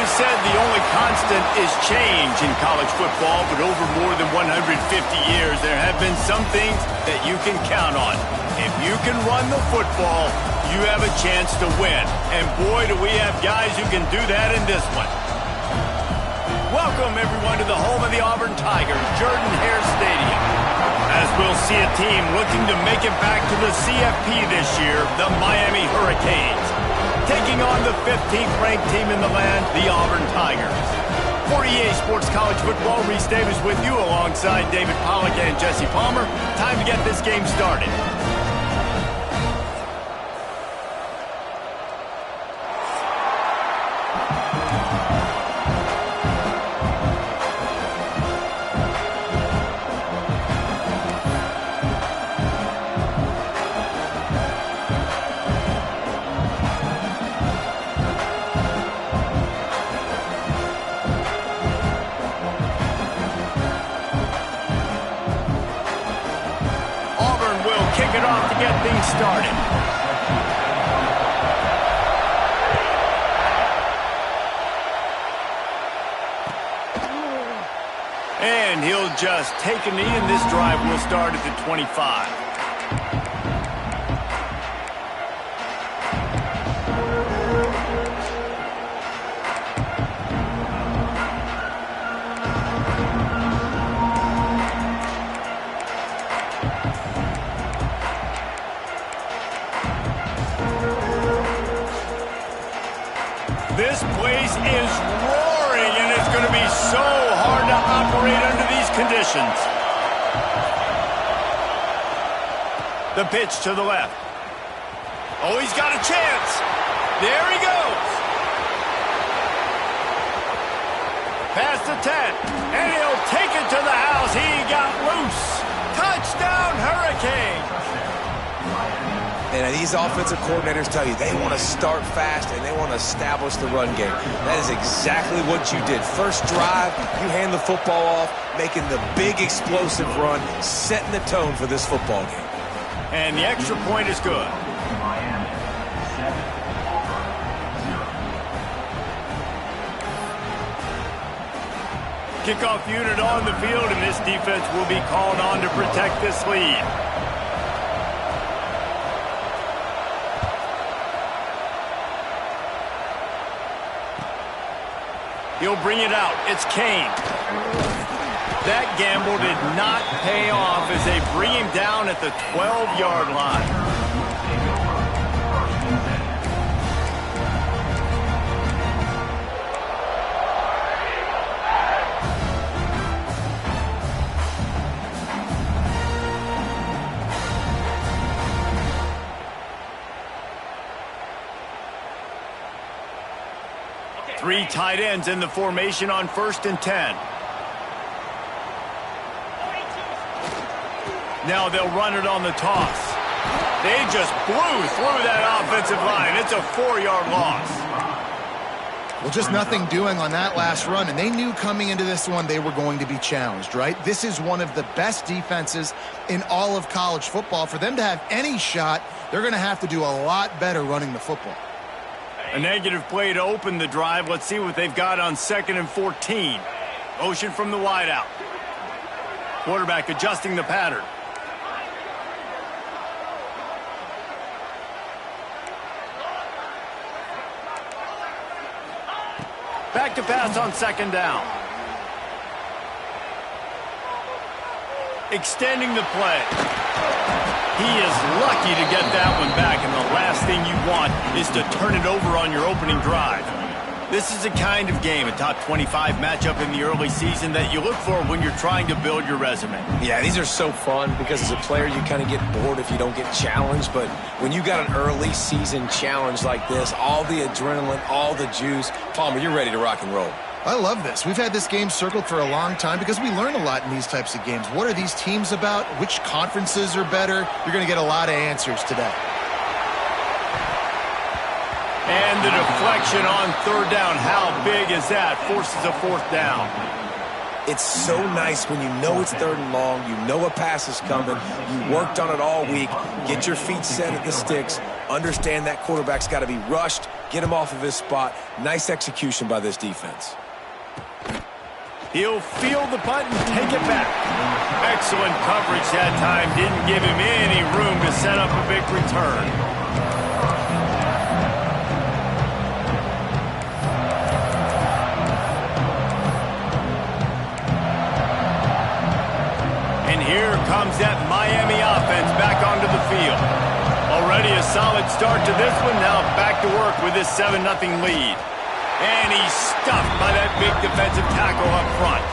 always said the only constant is change in college football, but over more than 150 years, there have been some things that you can count on. If you can run the football, you have a chance to win. And boy, do we have guys who can do that in this one. Welcome, everyone, to the home of the Auburn Tigers, Jordan-Hare Stadium. As we'll see a team looking to make it back to the CFP this year, the Miami Hurricanes. Taking on the 15th ranked team in the land, the Auburn Tigers. For EA Sports College Football, Reese Davis with you alongside David Pollack and Jesse Palmer. Time to get this game started. Kick it off to get things started. And he'll just take a knee, and this drive will start at the 25. This place is roaring, and it's going to be so hard to operate under these conditions. The pitch to the left. Oh, he's got a chance. There he goes. Past the 10, and he'll take it to the house. He got loose. Touchdown, Hurricanes. And these offensive coordinators tell you they want to start fast and they want to establish the run game. That is exactly what you did. First drive, you hand the football off, making the big explosive run, setting the tone for this football game. And the extra point is good. Kickoff unit on the field, and this defense will be called on to protect this lead. He'll bring it out. It's Kane. That gamble did not pay off as they bring him down at the 12-yard line. Three tight ends in the formation on 1st and 10. Now they'll run it on the toss. They just blew through that offensive line. It's a 4-yard loss. Well, just nothing doing on that last run, and they knew coming into this one they were going to be challenged, right? This is one of the best defenses in all of college football. For them to have any shot, they're going to have to do a lot better running the football. A negative play to open the drive. Let's see what they've got on 2nd and 14. Motion from the wideout. Quarterback adjusting the pattern. Back to pass on 2nd down. Extending the play. He is lucky to get that one back, and the last thing you want is to turn it over on your opening drive. This is the kind of game, a top 25 matchup in the early season, that you look for when you're trying to build your resume. Yeah, these are so fun because as a player you kind of get bored if you don't get challenged, but when you got an early season challenge like this, all the adrenaline, all the juice, Palmer, you're ready to rock and roll. I love this. We've had this game circled for a long time because we learn a lot in these types of games. What are these teams about? Which conferences are better? You're going to get a lot of answers today. And the deflection on 3rd down. How big is that? Forces a 4th down. It's so nice when you know it's 3rd and long, you know a pass is coming, you worked on it all week, get your feet set at the sticks, understand that quarterback's got to be rushed, get him off of his spot. Nice execution by this defense. He'll field the punt and take it back. Excellent coverage that time. Didn't give him any room to set up a big return. And here comes that Miami offense back onto the field. Already a solid start to this one. Now back to work with this 7-0 lead. And he's stuffed by that big defensive tackle up front.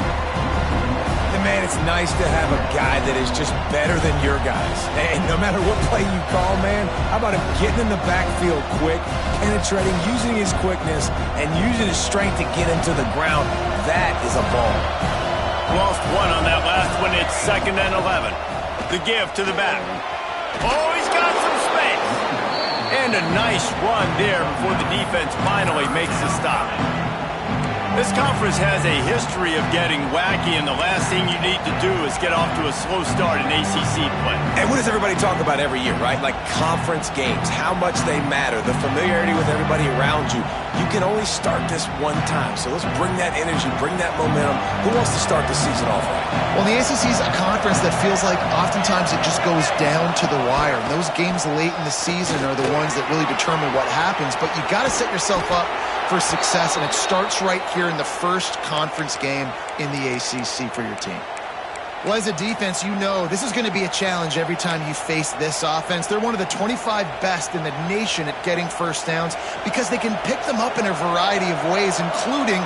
And man, it's nice to have a guy that is just better than your guys. And no matter what play you call, man, how about him getting in the backfield quick, penetrating, using his quickness, and using his strength to get into the ground. That is a ball. Lost one on that last one. It's 2nd and 11. The give to the back. Oh, he's got some space. And a nice run there before the defense finally makes the stop. This conference has a history of getting wacky, and the last thing you need to do is get off to a slow start in ACC play. And what does everybody talk about every year, right? Like conference games, how much they matter, the familiarity with everybody around you. You can only start this one time, so let's bring that energy, bring that momentum. Who wants to start the season off right? Well, the ACC is a conference that feels like oftentimes it just goes down to the wire. And those games late in the season are the ones that really determine what happens. But you got to set yourself up for success, and it starts right here in the first conference game in the ACC for your team. Well, as a defense, you know this is going to be a challenge every time you face this offense. They're one of the 25 best in the nation at getting first downs because they can pick them up in a variety of ways, including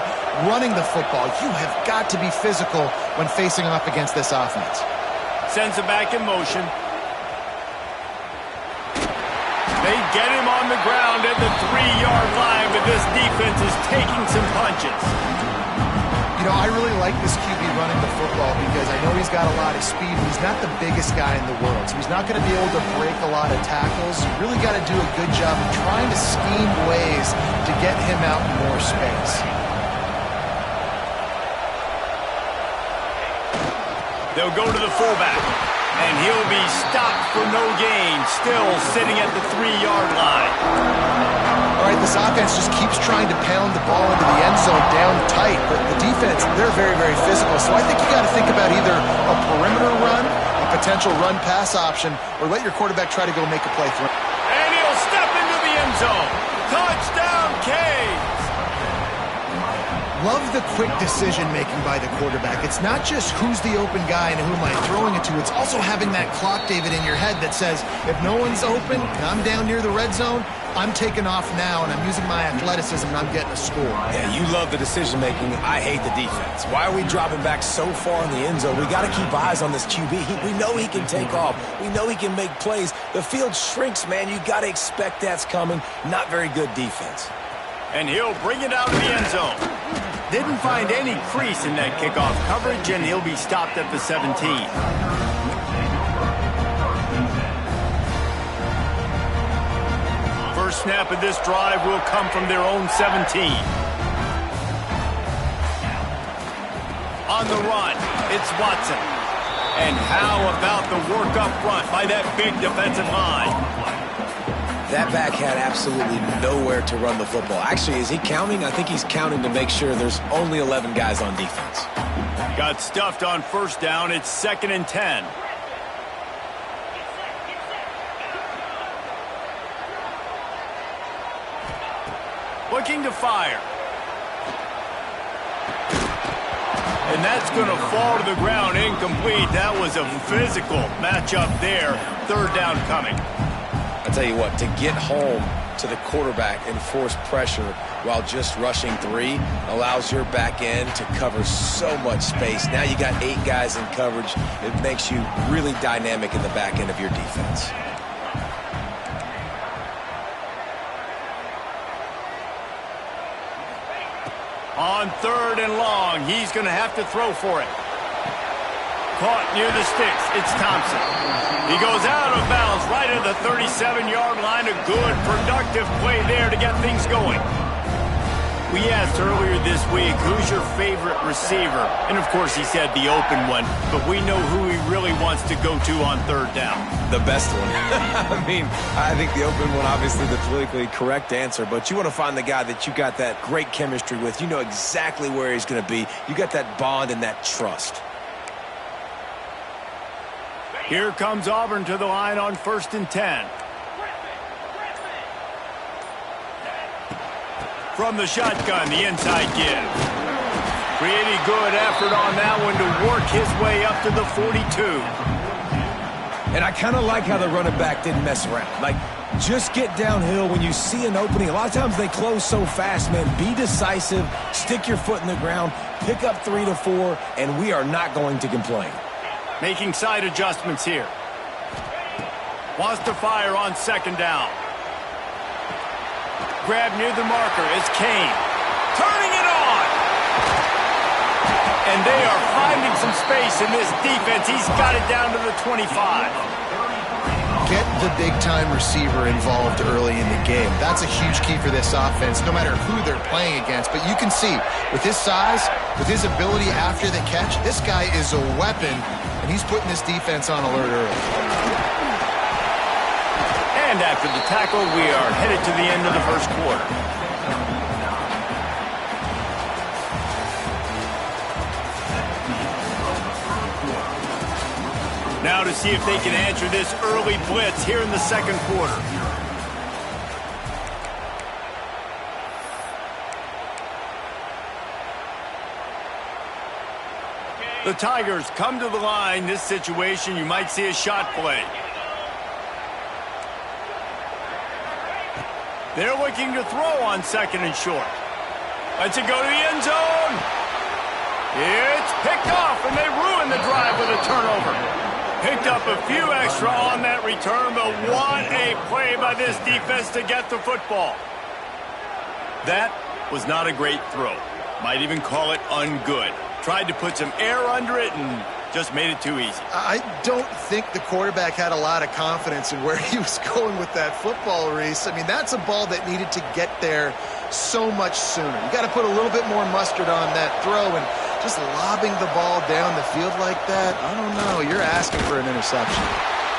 running the football. You have got to be physical when facing off against this offense. Sends it back in motion. They get him on the ground at the 3-yard line, but this defense is taking some punches. You know, I really like this QB running the football because I know he's got a lot of speed. He's not the biggest guy in the world, so he's not going to be able to break a lot of tackles. You really got to do a good job of trying to scheme ways to get him out in more space. They'll go to the fullback, and he'll be stopped for no gain, still sitting at the 3-yard line. All right, this offense just keeps trying to pound the ball into the end zone down tight, but the defense, they're very, very physical. So I think you got to think about either a perimeter run, a potential run-pass option, or let your quarterback try to go make a play through. And he'll step into the end zone. Touchdown, Canes! Love the quick decision-making by the quarterback. It's not just who's the open guy and who am I throwing it to. It's also having that clock, David, in your head that says, if no one's open and I'm down near the red zone, I'm taking off now and I'm using my athleticism and I'm getting a score. Yeah, you love the decision-making. I hate the defense. Why are we dropping back so far in the end zone? We got to keep eyes on this QB. We know he can take off. We know he can make plays. The field shrinks, man. You got to expect that's coming. Not very good defense. And he'll bring it out of the end zone. Didn't find any crease in that kickoff coverage, and he'll be stopped at the 17. First snap of this drive will come from their own 17. On the run, it's Watson. And how about the work up front by that big defensive line? That back had absolutely nowhere to run the football. Actually, is he counting? I think he's counting to make sure there's only 11 guys on defense. Got stuffed on first down. It's 2nd and 10. Looking to fire. And that's going to fall to the ground incomplete. That was a physical matchup there. 3rd down coming. I'll tell you what, to get home to the quarterback and force pressure while just rushing 3 allows your back end to cover so much space. Now you got 8 guys in coverage. It makes you really dynamic in the back end of your defense. On 3rd and long, he's going to have to throw for it. Caught near the sticks. It's Thompson. He goes out of bounds right at the 37-yard line. A good, productive play there to get things going. We asked earlier this week, who's your favorite receiver? And, of course, he said the open one, but we know who he really wants to go to on third down. The best one. I mean, I think the open one, obviously the politically correct answer, but you want to find the guy that you got that great chemistry with. You know exactly where he's going to be. You got that bond and that trust. Here comes Auburn to the line on 1st and 10. From the shotgun, the inside give. Pretty good effort on that one to work his way up to the 42. And I kind of like how the running back didn't mess around. Like, just get downhill when you see an opening. A lot of times they close so fast, man. Be decisive, stick your foot in the ground, pick up 3 to 4, and we are not going to complain. Making side adjustments here. Wants to fire on 2nd down. Grab near the marker is Kane. Turning it on! And they are finding some space in this defense. He's got it down to the 25. Get the big-time receiver involved early in the game. That's a huge key for this offense, no matter who they're playing against. But you can see, with his size, with his ability after the catch, this guy is a weapon, and he's putting this defense on alert early. And after the tackle, we are headed to the end of the 1st quarter. Now to see if they can answer this early blitz here in the 2nd quarter. The Tigers come to the line. This situation, you might see a shot play. They're looking to throw on 2nd and short. Let's it go to the end zone. It's picked off, and they ruin the drive with a turnover. Picked up a few extra on that return, but what a play by this defense to get the football. That was not a great throw. Might even call it ungood. Tried to put some air under it and just made it too easy. I don't think the quarterback had a lot of confidence in where he was going with that football, Reese. I mean, that's a ball that needed to get there so much sooner. You got to put a little bit more mustard on that throw, and just lobbing the ball down the field like that, I don't know. You're asking for an interception.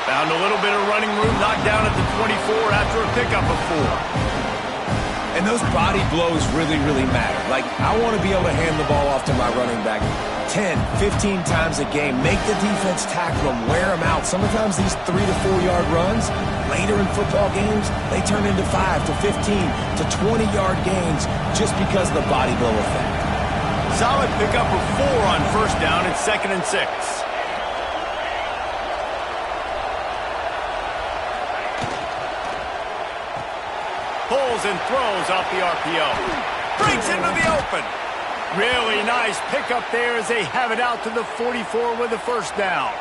Found a little bit of running room, knocked down at the 24 after a pickup of 4. And those body blows really, really matter. Like, I want to be able to hand the ball off to my running back 10, 15 times a game. Make the defense tackle them, wear them out. Sometimes these 3 to 4 yard runs, later in football games, they turn into 5 to 15 to 20 yard gains just because of the body blow effect. Solid pickup of 4 on 1st down and 2nd and 6. Pulls and throws off the RPO. Breaks into the open. Really nice pickup there as they have it out to the 44 with the 1st down.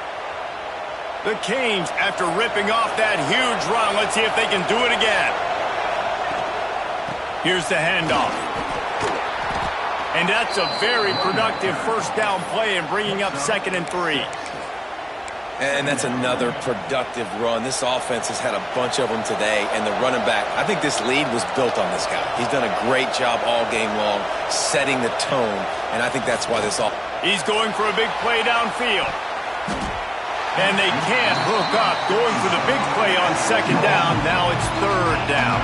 The Canes, after ripping off that huge run, let's see if they can do it again. Here's the handoff. And that's a very productive 1st down play and bringing up 2nd and 3. And that's another productive run. This offense has had a bunch of them today, and the running back, I think this lead was built on this guy. He's done a great job all game long, setting the tone, and I think that's why this all. He's going for a big play downfield. And they can't hook up. Going for the big play on 2nd down. Now it's 3rd down.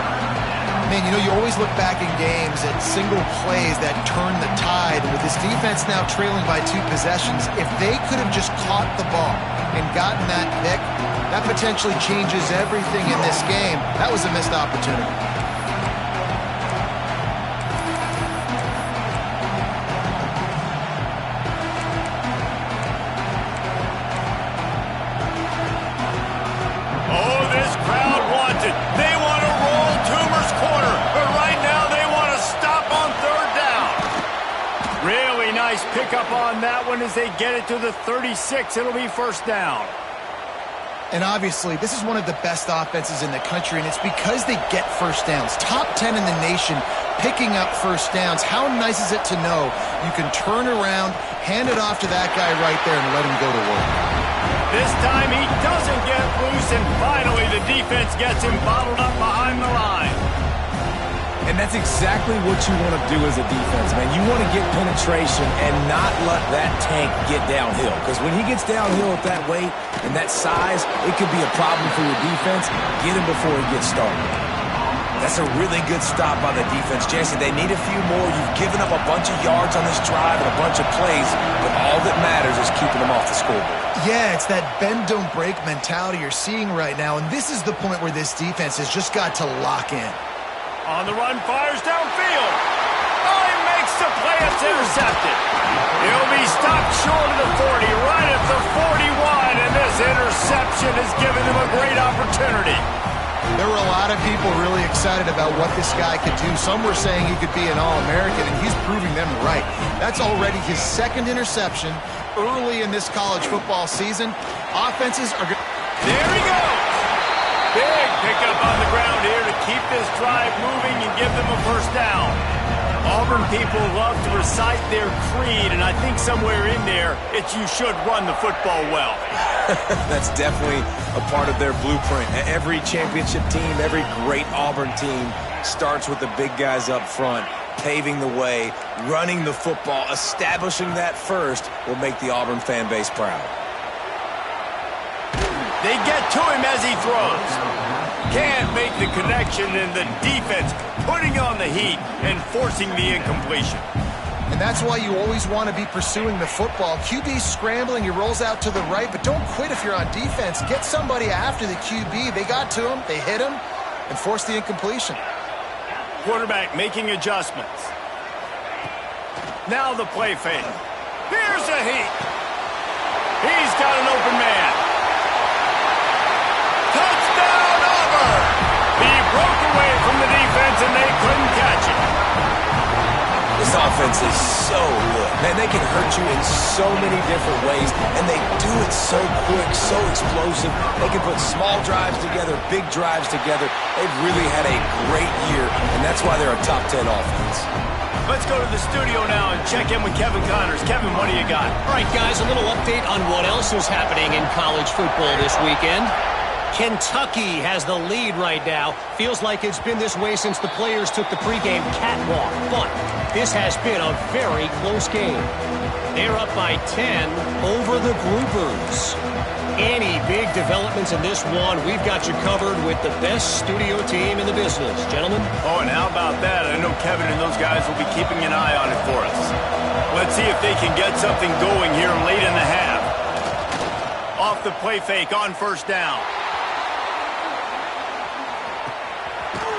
Man, you know, you always look back in games at single plays that turn the tide. With this defense now trailing by 2 possessions, if they could have just caught the ball and gotten that pick, that potentially changes everything in this game. That was a missed opportunity. Oh, this crowd wants it. They want to roll Toomer's corner, but right now they want to stop on 3rd down. Really nice pickup on that one as they get it to the 36. It'll be 1st down. And obviously, this is one of the best offenses in the country, and it's because they get 1st downs. Top 10 in the nation picking up 1st downs. How nice is it to know you can turn around, hand it off to that guy right there, and let him go to work. This time he doesn't get loose, and finally the defense gets him bottled up behind the line. And that's exactly what you want to do as a defense, man. You want to get penetration and not let that tank get downhill. Because when he gets downhill at that weight and that size, it could be a problem for your defense. Get him before he gets started. That's a really good stop by the defense. Jason, they need a few more. You've given up a bunch of yards on this drive and a bunch of plays, but all that matters is keeping them off the scoreboard. Yeah, it's that bend, don't break mentality you're seeing right now, and this is the point where this defense has just got to lock in. On the run, fires downfield. Oh, he makes the play. It's intercepted. He'll be stopped short of the 40, right at the 41, and this interception has given them a great opportunity. There were a lot of people really excited about what this guy could do. Some were saying he could be an All-American, and he's proving them right. That's already his second interception early in this college football season. Offenses are good. There he goes. Big pickup on the ground here to keep this drive moving and give them a first down. Auburn people love to recite their creed, and I think somewhere in there, it's you should run the football well. That's definitely a part of their blueprint. Every championship team, every great Auburn team starts with the big guys up front, paving the way, running the football. Establishing that first will make the Auburn fan base proud. They get to him as he throws. Can't make the connection, and the defense putting on the heat and forcing the incompletion. And that's why you always want to be pursuing the football. QB scrambling, he rolls out to the right, but don't quit if you're on defense. Get somebody after the QB. They got to him, they hit him, and forced the incompletion. Quarterback making adjustments. Now the play fake. Here's a heat. He's got an open man. Touchdown, Auburn! He broke away from the defense, and they couldn't catch it. This offense is so good. Man, they can hurt you in so many different ways, and they do it so quick, so explosive. They can put small drives together, big drives together. They've really had a great year, and that's why they're a top 10 offense. Let's go to the studio now and check in with Kevin Connors. Kevin, what do you got? All right, guys, a little update on what else is happening in college football this weekend. Kentucky has the lead right now. Feels like it's been this way since the players took the pregame catwalk. But this has been a very close game. They're up by 10 over the Groupers. Any big developments in this one, we've got you covered with the best studio team in the business. Gentlemen? Oh, and how about that? I know Kevin and those guys will be keeping an eye on it for us. Let's see if they can get something going here late in the half. Off the play fake on first down.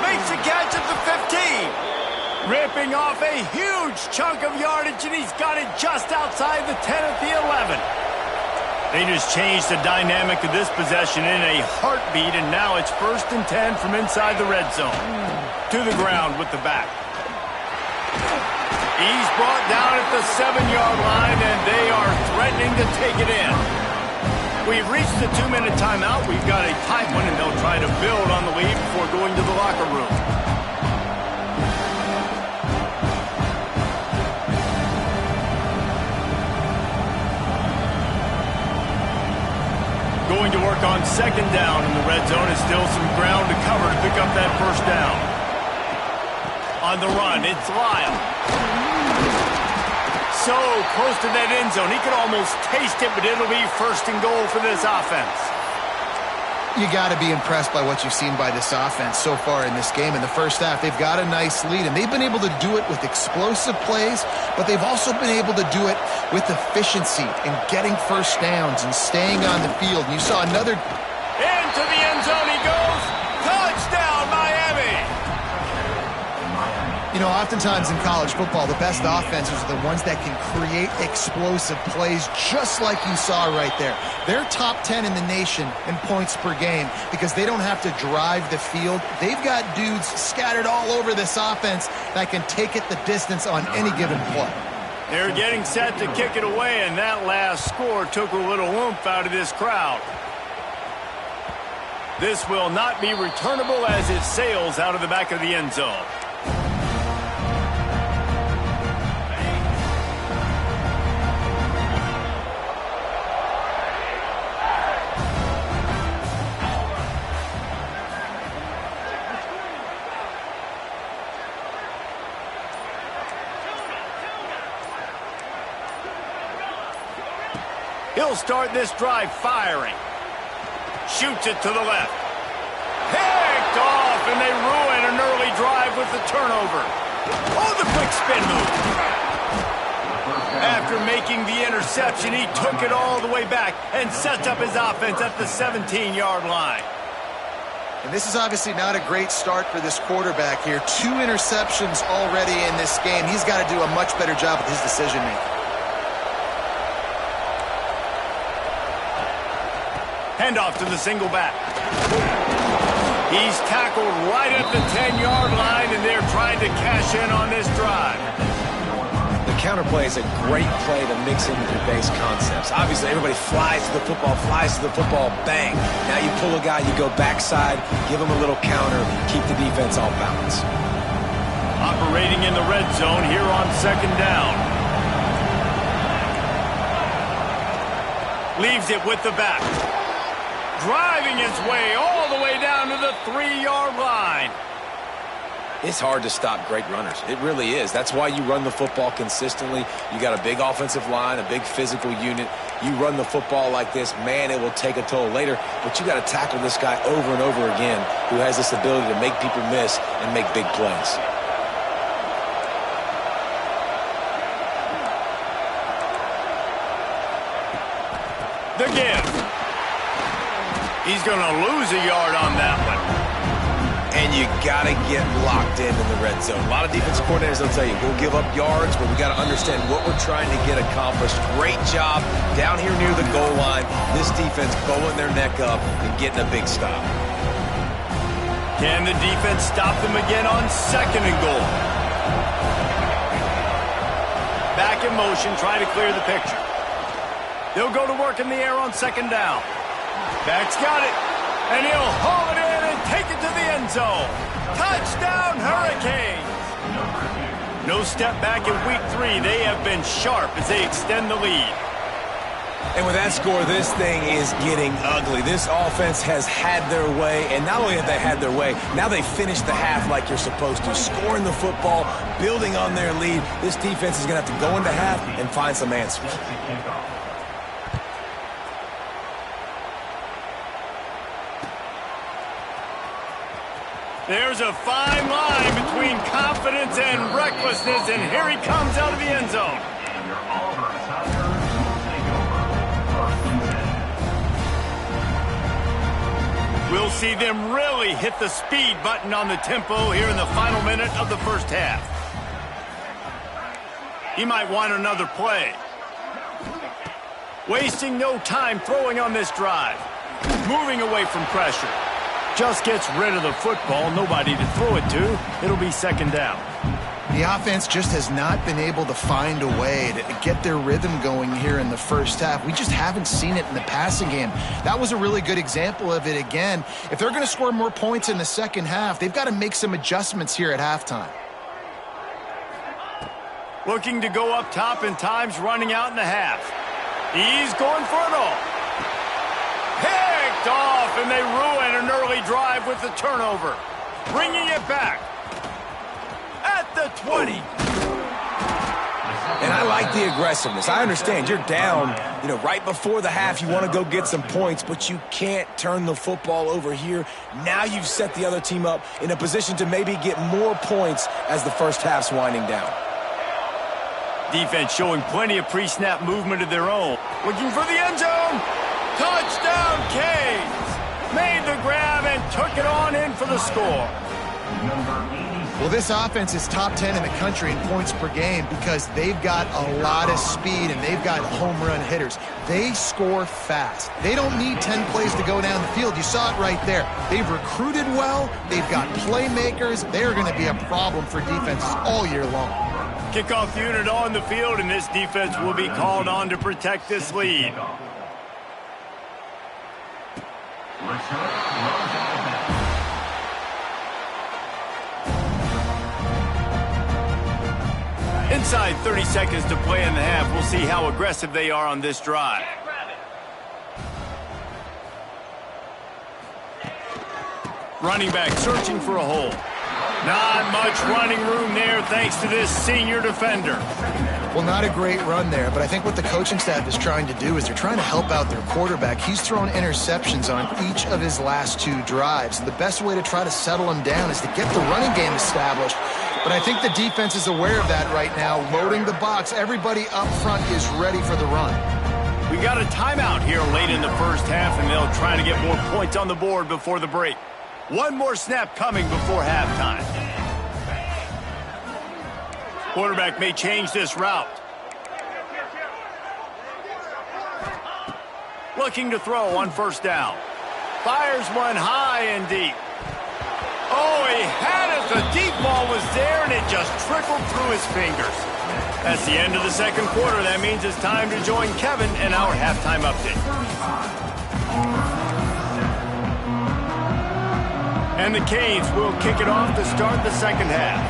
Makes a catch at the 15. Ripping off a huge chunk of yardage, and he's got it just outside the 10 at the 11. They just changed the dynamic of this possession in a heartbeat, and now it's 1st and 10 from inside the red zone. To the ground with the back. He's brought down at the 7-yard line, and they are threatening to take it in. We've reached the 2-minute timeout. We've got a tight one, and they'll try to build on the lead before going to the locker room. Going to work on 2nd down in the red zone. Is still some ground to cover to pick up that first down. On the run, it's Lyle. So close to that end zone. He could almost taste it, but it'll be 1st and goal for this offense. You got to be impressed by what you've seen by this offense so far in this game. In the first half, they've got a nice lead, and they've been able to do it with explosive plays, but they've also been able to do it with efficiency and getting first downs and staying on the field. And you saw another... Into the end zone he goes. Touchdown, Miami! You know, oftentimes in college football, the best offenses are the ones that can create explosive plays, just like you saw right there. They're top 10 in the nation in points per game because they don't have to drive the field. They've got dudes scattered all over this offense that can take it the distance on any given play. They're getting set to kick it away, and that last score took a little oomph out of this crowd. This will not be returnable as it sails out of the back of the end zone. He'll start this drive firing. Shoots it to the left. Picked off, and they ruin an early drive with the turnover. Oh, the quick spin move. After making the interception, he took it all the way back and sets up his offense at the 17-yard line. And this is obviously not a great start for this quarterback here. 2 interceptions already in this game. He's got to do a much better job with his decision-making. Handoff to the single back. He's tackled right at the 10-yard line, and they're trying to cash in on this drive. The counter play is a great play to mix in with your base concepts. Obviously, everybody flies to the football, bang. Now you pull a guy, you go backside, give him a little counter, keep the defense off balance. Operating in the red zone here on 2nd down. Leaves it with the back. Driving his way all the way down to the 3-yard line. It's hard to stop great runners. It really is. That's why you run the football consistently. You got a big offensive line, a big physical unit. You run the football like this, man, it will take a toll later. But you got to tackle this guy over and over again who has this ability to make people miss and make big plays. The give. He's going to lose a yard on that one. And you got to get locked in the red zone. A lot of defense coordinators will tell you, we'll give up yards, but we got to understand what we're trying to get accomplished. Great job down here near the goal line. This defense bowing their neck up and getting a big stop. Can the defense stop them again on 2nd and goal? Back in motion, trying to clear the picture. They'll go to work in the air on 2nd down. Back's got it, and he'll haul it in and take it to the end zone. Touchdown, Hurricanes! No step back in week 3. They have been sharp as they extend the lead. And with that score, this thing is getting ugly. This offense has had their way, and not only have they had their way, now they finished the half like you're supposed to, scoring the football, building on their lead. This defense is going to have to go into half and find some answers. There's a fine line between confidence and recklessness, and here he comes out of the end zone. We'll see them really hit the speed button on the tempo here in the final minute of the first half. He might want another play. Wasting no time throwing on this drive. Moving away from pressure. Just gets rid of the football, nobody to throw it to. It'll be 2nd down. The offense just has not been able to find a way to get their rhythm going here in the first half. We just haven't seen it in the passing game. That was a really good example of it again. If they're going to score more points in the second half, they've got to make some adjustments here at halftime. Looking to go up top, and time's running out in the half. He's going for it all. Picked off, and they ruin an early drive with the turnover. Bringing it back at the 20. And I like the aggressiveness. I understand you're down, right before the half. You want to go get some points, but you can't turn the football over here. Now you've set the other team up in a position to maybe get more points as the first half's winding down. Defense showing plenty of pre-snap movement of their own. Looking for the end zone. Touchdown, Canes! Made the grab and took it on in for the score. Well, this offense is top 10 in the country in points per game because they've got a lot of speed and they've got home run hitters. They score fast. They don't need 10 plays to go down the field. You saw it right there. They've recruited well. They've got playmakers. They're going to be a problem for defenses all year long. Kickoff unit on the field, and this defense will be called on to protect this lead. Inside 30 seconds to play in the half. We'll see how aggressive they are on this drive. Running back searching for a hole. Not much running room there thanks to this senior defender. Well, not a great run there, but I think what the coaching staff is trying to do is they're trying to help out their quarterback. He's thrown interceptions on each of his last 2 drives. The best way to try to settle him down is to get the running game established. But I think the defense is aware of that right now, loading the box. Everybody up front is ready for the run. We got a timeout here late in the first half, and they'll try to get more points on the board before the break. One more snap coming before halftime. Quarterback may change this route. Looking to throw on first down. Fires one high and deep. Oh, he had it. The deep ball was there, and it just trickled through his fingers. That's the end of the second quarter. That means it's time to join Kevin in our halftime update. And the Canes will kick it off to start the second half.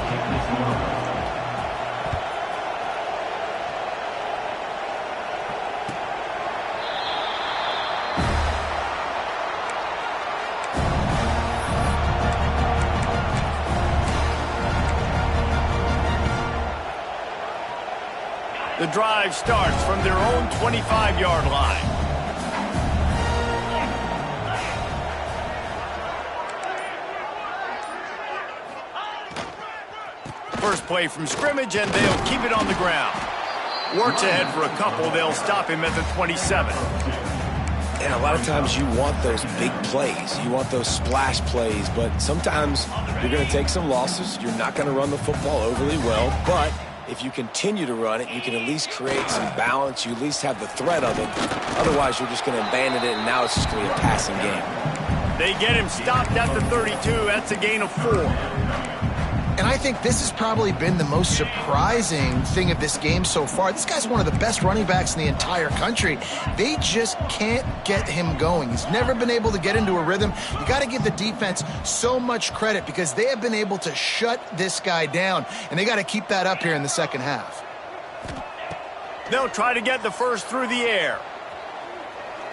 The drive starts from their own 25-yard line. First play from scrimmage, and they'll keep it on the ground. Works ahead for a couple. They'll stop him at the 27. And a lot of times you want those big plays. You want those splash plays, but sometimes you're going to take some losses. You're not going to run the football overly well, but if you continue to run it, you can at least create some balance. You at least have the threat of it. Otherwise, you're just going to abandon it, and now it's just going to be a passing game. They get him stopped at the 32. That's a gain of 4. And I think this has probably been the most surprising thing of this game so far. This guy's one of the best running backs in the entire country. They just can't get him going. He's never been able to get into a rhythm. You got to give the defense so much credit because they have been able to shut this guy down, and they got to keep that up here in the second half. They'll try to get the first through the air.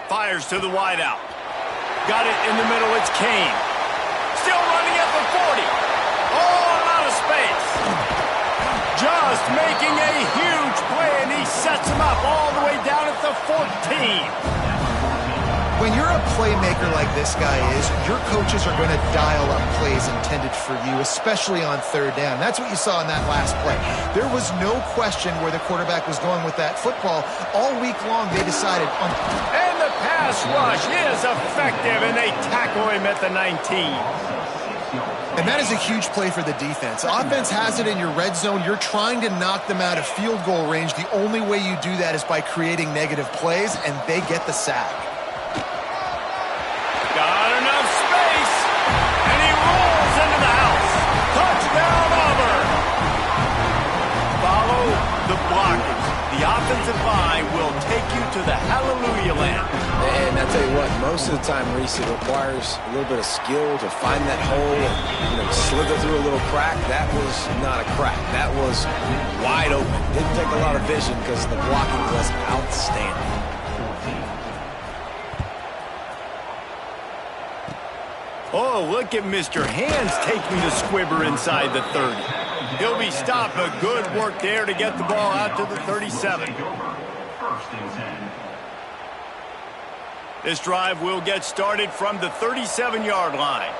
Fires to the wideout. Got it in the middle. It's Kane. Still running at the 40. Space. Just making a huge play, and he sets him up all the way down at the 14. When you're a playmaker like this guy is, your coaches are going to dial up plays intended for you, especially on third down. That's what you saw in that last play. There was no question where the quarterback was going with that football. All week long, they decided on... And the pass rush is effective, and they tackle him at the 19. And that is a huge play for the defense. Offense has it in your red zone. You're trying to knock them out of field goal range. The only way you do that is by creating negative plays, and they get the sack. Got enough space, and he rolls into the house. Touchdown, Auburn. Follow the blockers. The offensive line will take you to the hallelujah land. And I tell you what, most of the time, Reese, it requires a little bit of skill to find that hole and slither through a little crack. That was not a crack. That was wide open. Didn't take a lot of vision because the blocking was outstanding. Oh, look at Mr. Hands taking the squibber inside the 30. He'll be stopped, but good work there to get the ball out to the 37. This drive will get started from the 37-yard line.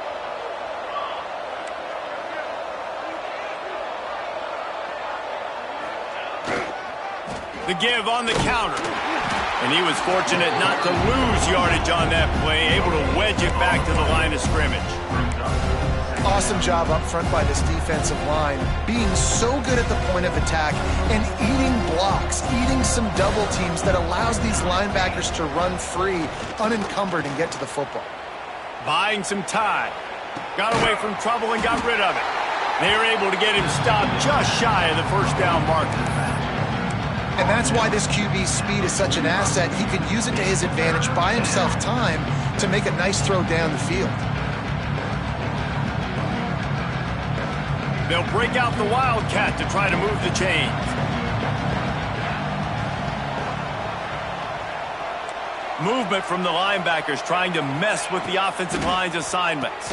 The give on the counter. And he was fortunate not to lose yardage on that play, able to wedge it back to the line of scrimmage. Awesome job up front by this defensive line, being so good at the point of attack and eating blocks, eating some double teams that allows these linebackers to run free, unencumbered, and get to the football. Buying some time. Got away from trouble and got rid of it. They were able to get him stopped just shy of the first down marker. And that's why this QB's speed is such an asset. He could use it to his advantage, buy himself time to make a nice throw down the field. They'll break out the Wildcat to try to move the chains. Movement from the linebackers trying to mess with the offensive line's assignments.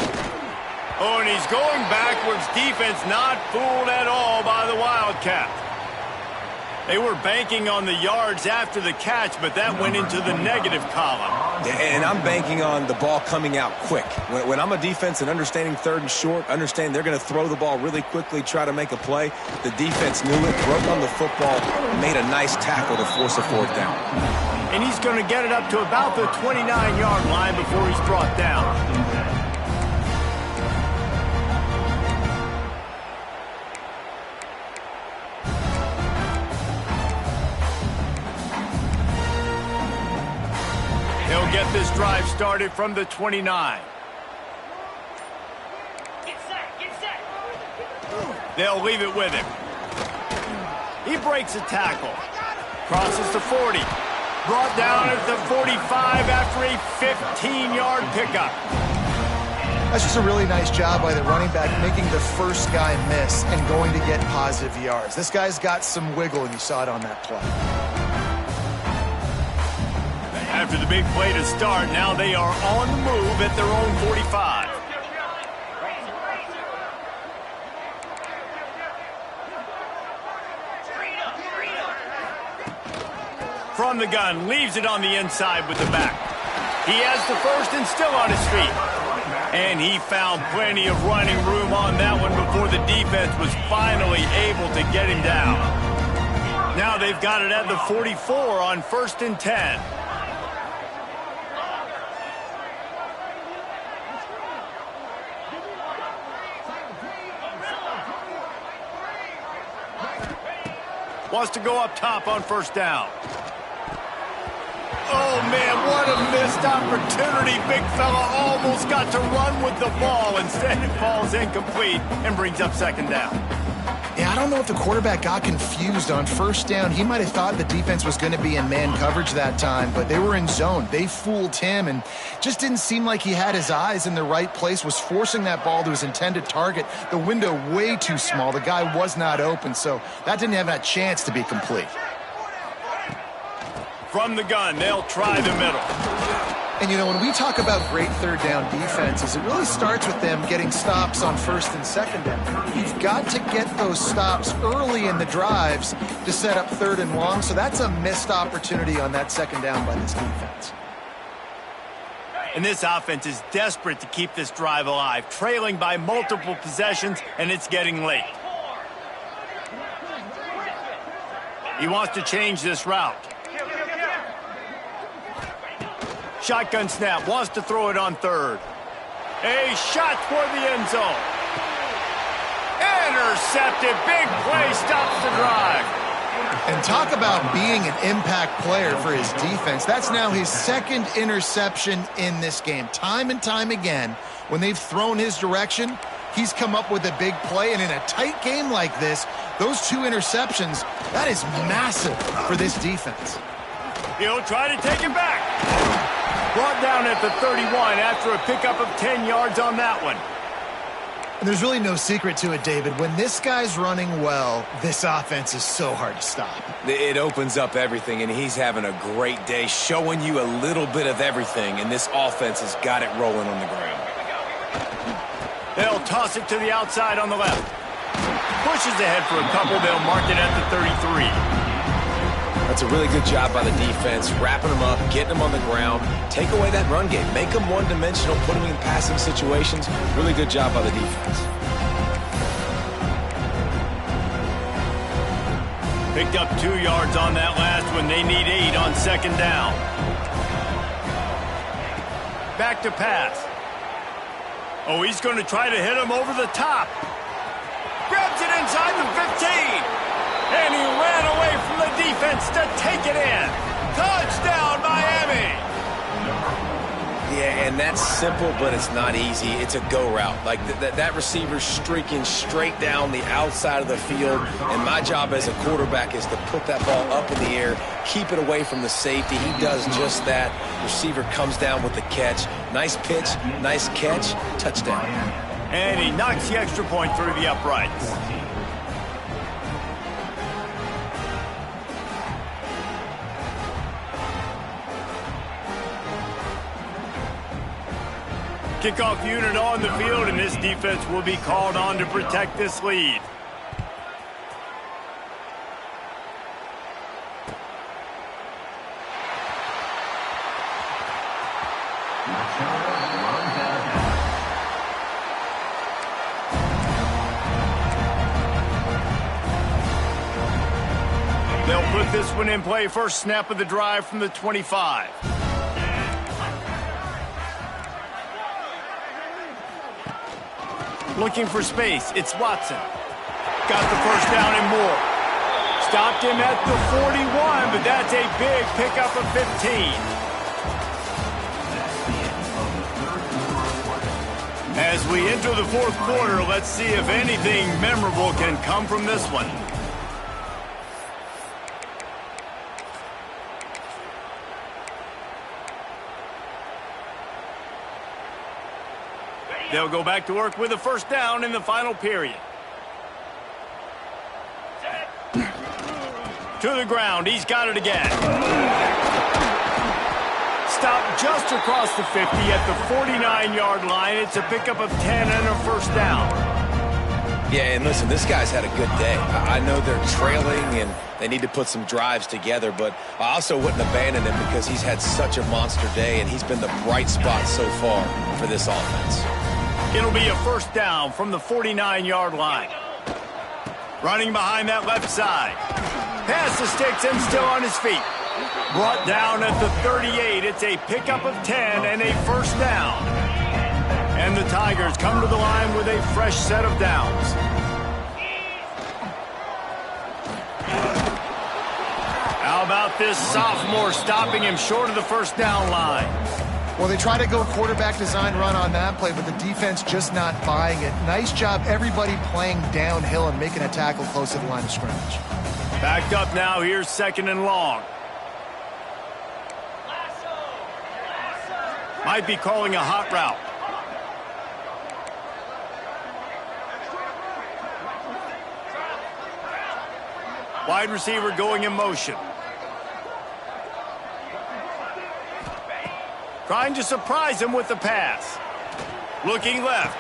Oh, and he's going backwards. Defense not fooled at all by the Wildcats. They were banking on the yards after the catch, but that went into the negative column. And I'm banking on the ball coming out quick. When I'm a defense and understanding third and short, understand they're going to throw the ball really quickly, try to make a play. The defense knew it, broke on the football, made a nice tackle to force a fourth down. And he's going to get it up to about the 29-yard line before he's brought down. He'll get this drive started from the 29. They'll leave it with him. He breaks a tackle. Crosses the 40. Brought down at the 45 after a 15-yard pickup. That's just a really nice job by the running back, making the first guy miss and going to get positive yards. This guy's got some wiggle, and you saw it on that play. After the big play to start, now they are on the move at their own 45. From the gun, leaves it on the inside with the back. He has the first and still on his feet. And he found plenty of running room on that one before the defense was finally able to get him down. Now they've got it at the 44 on 1st and 10. Wants to go up top on 1st down. Oh, man, what a missed opportunity. Big fella almost got to run with the ball. Instead, it falls incomplete and brings up 2nd down. Yeah, I don't know if the quarterback got confused on 1st down. He might have thought the defense was going to be in man coverage that time, but they were in zone. They fooled him and just didn't seem like he had his eyes in the right place, was forcing that ball to his intended target. The window way too small. The guy was not open, so that didn't have that chance to be complete. From the gun, they'll try the middle. And, you know, when we talk about great 3rd down defenses, it really starts with them getting stops on 1st and 2nd down. You've got to get those stops early in the drives to set up 3rd and long, so that's a missed opportunity on that 2nd down by this defense. And this offense is desperate to keep this drive alive, trailing by multiple possessions, and it's getting late. He wants to change this route. Shotgun snap, wants to throw it on 3rd. A shot toward the end zone. Intercepted, big play, stops the drive. And talk about being an impact player for his defense. That's now his 2nd interception in this game. Time and time again, when they've thrown his direction, he's come up with a big play. And in a tight game like this, those 2 interceptions, that is massive for this defense. He'll try to take it back. Brought down at the 31 after a pickup of 10 yards on that one. And there's really no secret to it, David. When this guy's running well, this offense is so hard to stop. It opens up everything, and he's having a great day, showing you a little bit of everything, and this offense has got it rolling on the ground. They'll toss it to the outside on the left. Pushes ahead for a couple. They'll mark it at the 33. That's a really good job by the defense, wrapping them up, getting them on the ground, take away that run game, make them one-dimensional, put them in passing situations. Really good job by the defense. Picked up 2 yards on that last one. They need 8 on 2nd down. Back to pass. Oh, he's going to try to hit him over the top. Grabs it inside the 15. And he ran away from the defense to take it in. Touchdown, Miami! Yeah, and that's simple, but it's not easy. It's a go route. Like that receiver's streaking straight down the outside of the field, and my job as a quarterback is to put that ball up in the air, keep it away from the safety. He does just that. Receiver comes down with the catch. Nice pitch, nice catch, touchdown. And he knocks the extra point through the uprights. Kickoff unit on the field, and this defense will be called on to protect this lead. They'll put this one in play. First snap of the drive from the 25. Looking for space. It's Watson. Got the first down and more. Stopped him at the 41, but that's a big pickup of 15. As we enter the fourth quarter, let's see if anything memorable can come from this one. They'll go back to work with a first down in the final period. To the ground. He's got it again. Stopped just across the 50 at the 49-yard line. It's a pickup of 10 and a first down. Yeah, and listen, this guy's had a good day. I know they're trailing and they need to put some drives together, but I also wouldn't abandon him because he's had such a monster day, and he's been the bright spot so far for this offense. It'll be a first down from the 49-yard line. Running behind that left side. Pass the sticks and still on his feet. Brought down at the 38. It's a pickup of 10 and a first down. And the Tigers come to the line with a fresh set of downs. How about this sophomore stopping him short of the first down line? Well, they try to go quarterback design run on that play, but the defense just not buying it. Nice job, everybody playing downhill and making a tackle close to the line of scrimmage. Backed up now. Here's second and long. Might be calling a hot route. Wide receiver going in motion. Trying to surprise him with the pass. Looking left.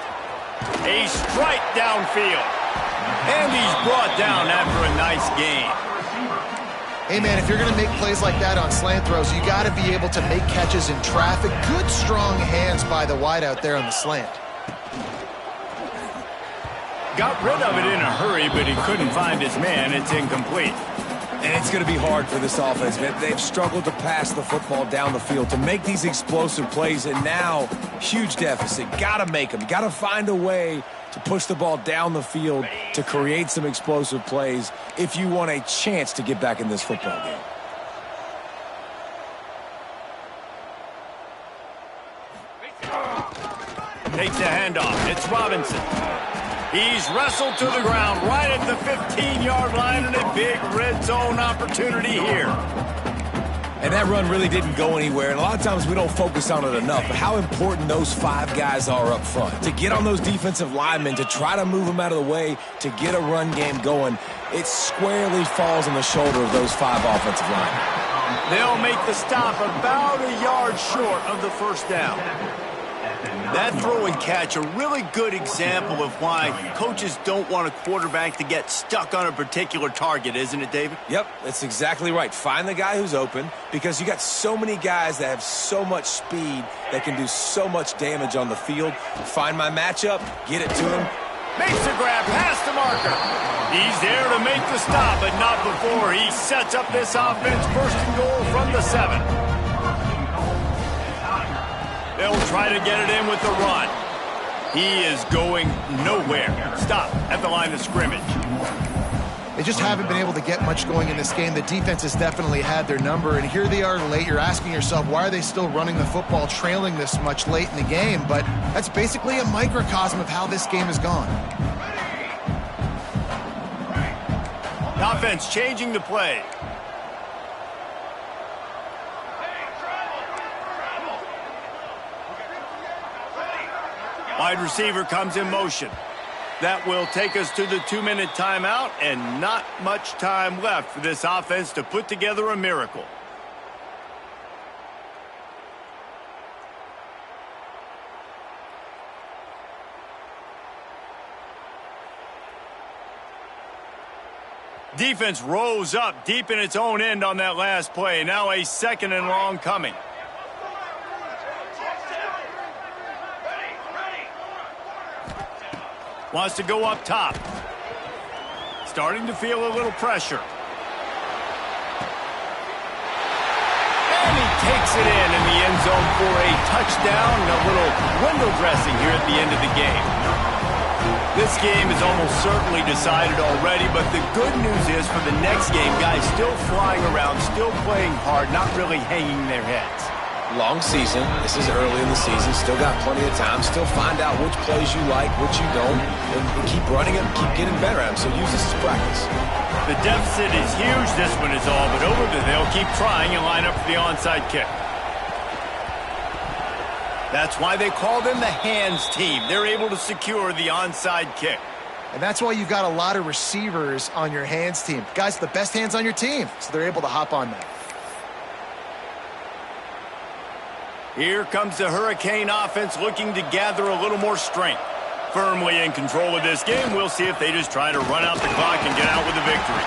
A strike downfield. And he's brought down after a nice gain. Hey, man, if you're going to make plays like that on slant throws, you got to be able to make catches in traffic. Good, strong hands by the wideout there on the slant. Got rid of it in a hurry, but he couldn't find his man. It's incomplete. And it's going to be hard for this offense, man. They've struggled to pass the football down the field, to make these explosive plays, and now, huge deficit. Got to make them. Got to find a way to push the ball down the field to create some explosive plays if you want a chance to get back in this football game. Takes the handoff. It's Robinson. He's wrestled to the ground right at the 15-yard line, and a big red zone opportunity here. And that run really didn't go anywhere, and a lot of times we don't focus on it enough, but how important those five guys are up front. To get on those defensive linemen, to try to move them out of the way, to get a run game going, it squarely falls on the shoulder of those five offensive linemen. They'll make the stop about a yard short of the first down. That throw and catch, a really good example of why coaches don't want a quarterback to get stuck on a particular target, isn't it, David? Yep, that's exactly right. Find the guy who's open, because you got so many guys that have so much speed that can do so much damage on the field. Find my matchup, get it to him. Makes the grab past the marker. He's there to make the stop, but not before he sets up this offense. First and goal from the 7. They'll try to get it in with the run. He is going nowhere. Stop at the line of scrimmage. They just haven't been able to get much going in this game. The defense has definitely had their number, and here they are late. You're asking yourself, why are they still running the football, trailing this much late in the game? But that's basically a microcosm of how this game has gone. The offense changing the play. Wide receiver comes in motion. That will take us to the 2-minute timeout, and not much time left for this offense to put together a miracle. Defense rose up deep in its own end on that last play. Now a 2nd and long coming. Wants to go up top. Starting to feel a little pressure. And he takes it in the end zone for a touchdown and a little window dressing here at the end of the game. This game is almost certainly decided already, but the good news is for the next game, guys still flying around, still playing hard, not really hanging their heads. Long season. This is early in the season. Still got plenty of time. Still find out which plays you like, which you don't, and keep running them, keep getting better at them. So use this as practice. The deficit is huge. This one is all but over. They'll keep trying and line up for the onside kick. That's why they call them the hands team. They're able to secure the onside kick. And that's why you've got a lot of receivers on your hands team. Guys, the best hands on your team, so they're able to hop on that. Here comes the Hurricane offense looking to gather a little more strength. Firmly in control of this game. We'll see if they just try to run out the clock and get out with a victory.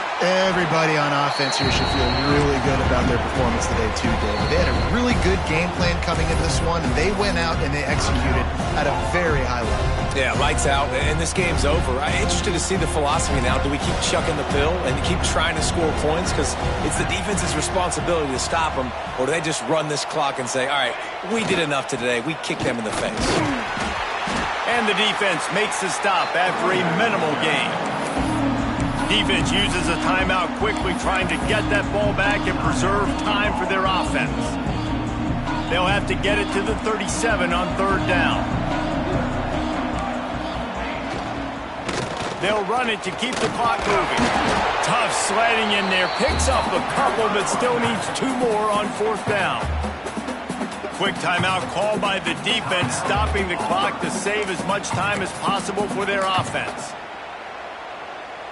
Everybody on offense here should feel really good about their performance today too, David. They had a really good game plan coming into this one, and they went out and they executed at a very high level. Yeah, lights out, and this game's over. I'm interested to see the philosophy now. Do we keep chucking the pill and keep trying to score points? Because it's the defense's responsibility to stop them, or do they just run this clock and say, all right, we did enough today. We kicked them in the face. And the defense makes the stop after a minimal gain. Defense uses a timeout quickly, trying to get that ball back and preserve time for their offense. They'll have to get it to the 37 on 3rd down. They'll run it to keep the clock moving. Tough sledding in there. Picks up a couple, but still needs 2 more on 4th down. Quick timeout called by the defense, stopping the clock to save as much time as possible for their offense.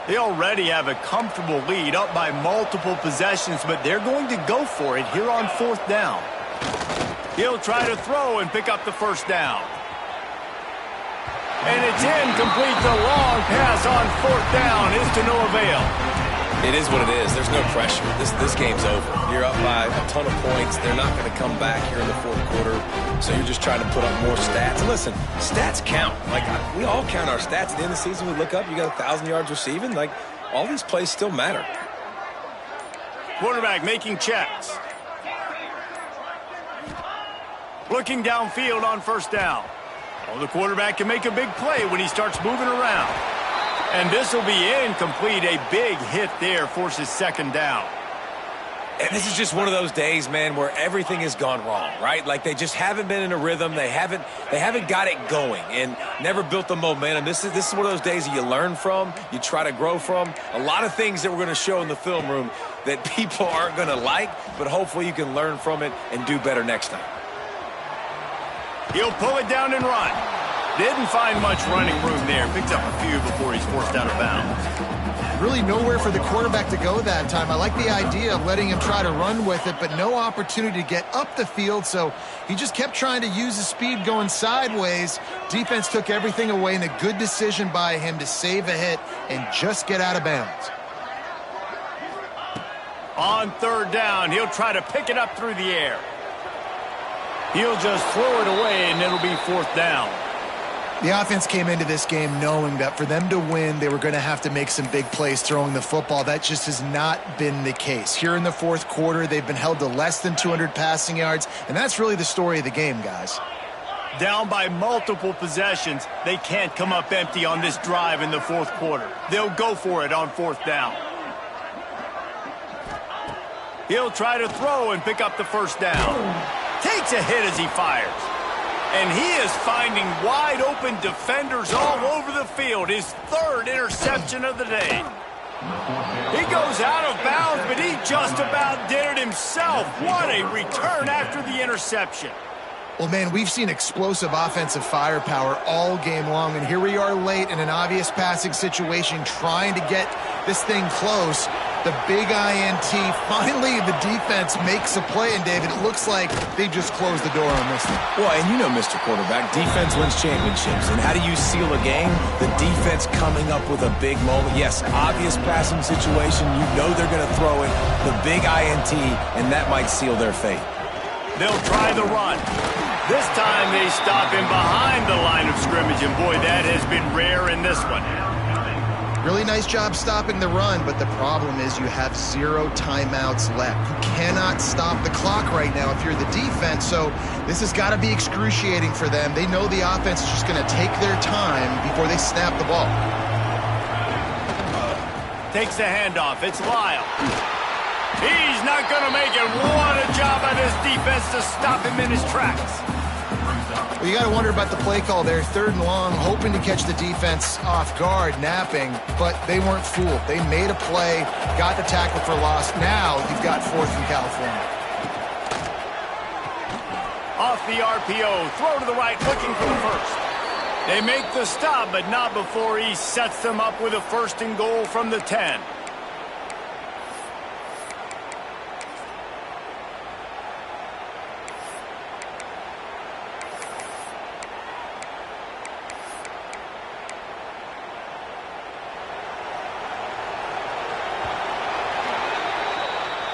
They already have a comfortable lead, up by multiple possessions, but they're going to go for it here on 4th down. He'll try to throw and pick up the 1st down. And it's incomplete. The long pass on 4th down is to no avail. It is what it is. There's no pressure. This game's over. You're up by a ton of points. They're not going to come back here in the 4th quarter, so you're just trying to put up more stats. And listen, stats count. Like, we all count our stats. At the end of the season, we look up, you got 1,000 yards receiving. Like, all these plays still matter. Quarterback making checks. Looking downfield on 1st down. Well, the quarterback can make a big play when he starts moving around. And this will be incomplete. A big hit there forces 2nd down. And this is just one of those days, man, where everything has gone wrong, right? Like, they just haven't been in a rhythm. They haven't got it going and never built the momentum. This is one of those days that you learn from, you try to grow from. A lot of things that we're going to show in the film room that people aren't going to like, but hopefully you can learn from it and do better next time. He'll pull it down and run. Didn't find much running room there. Picked up a few before he's forced out of bounds. Really nowhere for the quarterback to go that time. I like the idea of letting him try to run with it, but no opportunity to get up the field, so he just kept trying to use his speed going sideways. Defense took everything away, and a good decision by him to save a hit and just get out of bounds. On 3rd down, he'll try to pick it up through the air. He'll just throw it away, and it'll be 4th down. The offense came into this game knowing that for them to win, they were going to have to make some big plays throwing the football. That just has not been the case. Here in the 4th quarter, they've been held to less than 200 passing yards, and that's really the story of the game, guys. Down by multiple possessions, they can't come up empty on this drive in the 4th quarter. They'll go for it on 4th down. He'll try to throw and pick up the 1st down. Takes a hit as he fires. And he is finding wide-open defenders all over the field. His 3rd interception of the day. He goes out of bounds, but he just about did it himself. What a return after the interception. Well, man, we've seen explosive offensive firepower all game long, and here we are late in an obvious passing situation trying to get this thing close. The big INT. Finally, the defense makes a play, and David, it looks like they just closed the door on this one. Well, and you know, Mr. Quarterback, defense wins championships. And how do you seal a game? The defense coming up with a big moment. Yes, obvious passing situation. You know they're going to throw it. The big INT, and that might seal their fate. They'll try the run. This time they stop him behind the line of scrimmage, and boy, that has been rare in this one. Really nice job stopping the run, but the problem is you have 0 timeouts left. You cannot stop the clock right now if you're the defense, so this has got to be excruciating for them. They know the offense is just going to take their time before they snap the ball. Takes the handoff. It's Lyle. He's not going to make it. What a job by this defense to stop him in his tracks. Well, you got to wonder about the play call there. 3rd and long, hoping to catch the defense off guard, napping, but they weren't fooled. They made a play, got the tackle for loss. Now you've got 4th from California. Off the RPO, throw to the right, looking for the first. They make the stop, but not before he sets them up with a 1st and goal from the 10.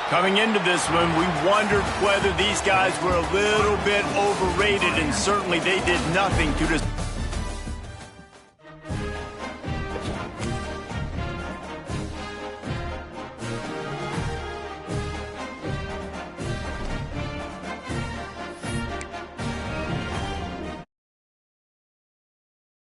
Coming into this one, we wondered whether these guys were a little bit overrated, and certainly they did nothing to